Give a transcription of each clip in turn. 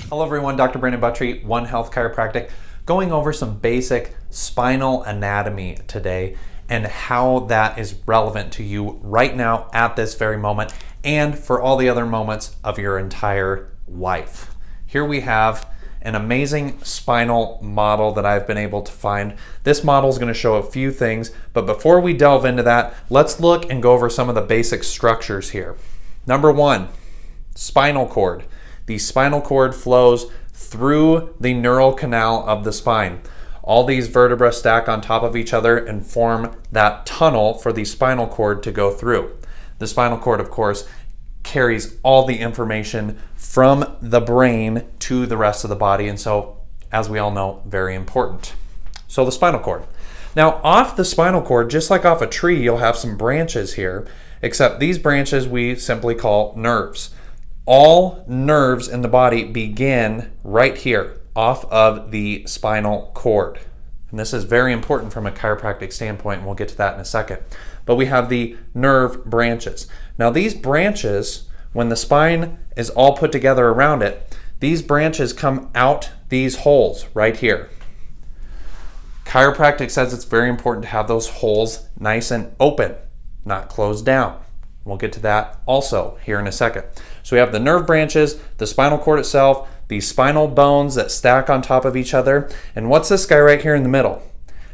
Hello everyone, Dr. Brandon Buttry, OneHealth Chiropractic, going over some basic spinal anatomy today and how that is relevant to you right now at this very moment and for all the other moments of your entire life. Here we have an amazing spinal model that I've been able to find. This model is going to show a few things, but before we delve into that, let's look and go over some of the basic structures here. Number one, spinal cord. The spinal cord flows through the neural canal of the spine. All these vertebrae stack on top of each other and form that tunnel for the spinal cord to go through. The spinal cord, of course, carries all the information from the brain to the rest of the body, and so, as we all know, very important. So the spinal cord. Now, off the spinal cord, just like off a tree, you'll have some branches here, except these branches we simply call nerves. All nerves in the body begin right here, off of the spinal cord. And this is very important from a chiropractic standpoint, and we'll get to that in a second. But we have the nerve branches. Now these branches, when the spine is all put together around it, these branches come out these holes right here. Chiropractic says it's very important to have those holes nice and open, not closed down. We'll get to that also here in a second. So we have the nerve branches, the spinal cord itself, the spinal bones that stack on top of each other. And what's this guy right here in the middle?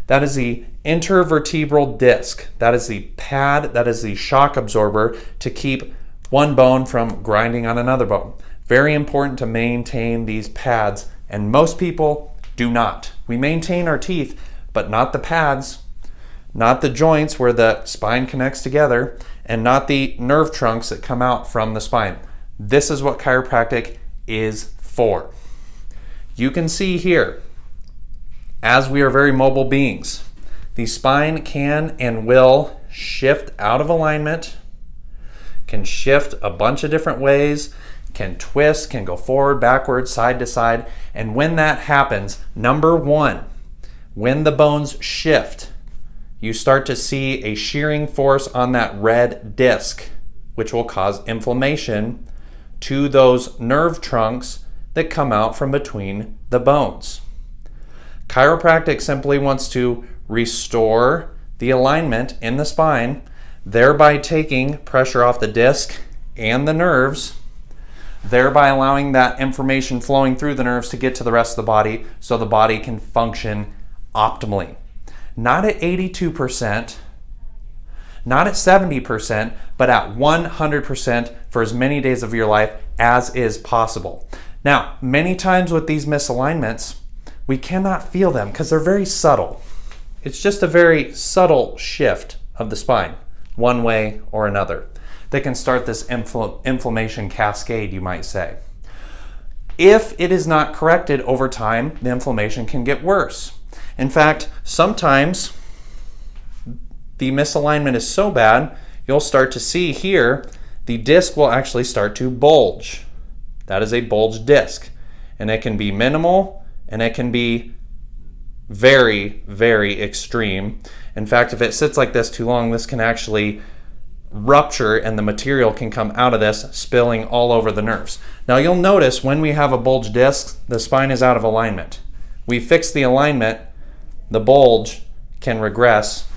That is the intervertebral disc. That is the pad, that is the shock absorber to keep one bone from grinding on another bone. Very important to maintain these pads, and most people do not. We maintain our teeth, but not the pads, not the joints where the spine connects together, and not the nerve trunks that come out from the spine. This is what chiropractic is for. You can see here, as we are very mobile beings, the spine can and will shift out of alignment, can shift a bunch of different ways, can twist, can go forward, backwards, side to side. And when that happens, number one, when the bones shift, you start to see a shearing force on that red disc, which will cause inflammation to those nerve trunks that come out from between the bones. Chiropractic simply wants to restore the alignment in the spine, thereby taking pressure off the disc and the nerves, thereby allowing that information flowing through the nerves to get to the rest of the body so the body can function optimally. Not at 82%, not at 70%, but at 100% for as many days of your life as is possible. Now, many times with these misalignments, we cannot feel them because they're very subtle. It's just a very subtle shift of the spine, one way or another, that can start this inflammation cascade, you might say. If it is not corrected over time, the inflammation can get worse. In fact, sometimes the misalignment is so bad, you'll start to see here, the disc will actually start to bulge. That is a bulge disc. And it can be minimal, and it can be very, very extreme. In fact, if it sits like this too long, this can actually rupture and the material can come out of this, spilling all over the nerves. Now you'll notice when we have a bulge disc, the spine is out of alignment. We fix the alignment, the bulge can regress,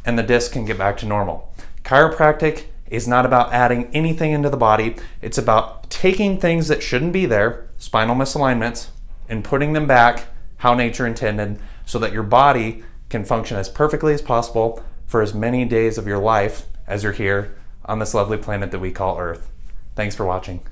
and the disc can get back to normal. Chiropractic is not about adding anything into the body. It's about taking things that shouldn't be there, spinal misalignments, and putting them back how nature intended so that your body can function as perfectly as possible for as many days of your life as you're here on this lovely planet that we call Earth. Thanks for watching.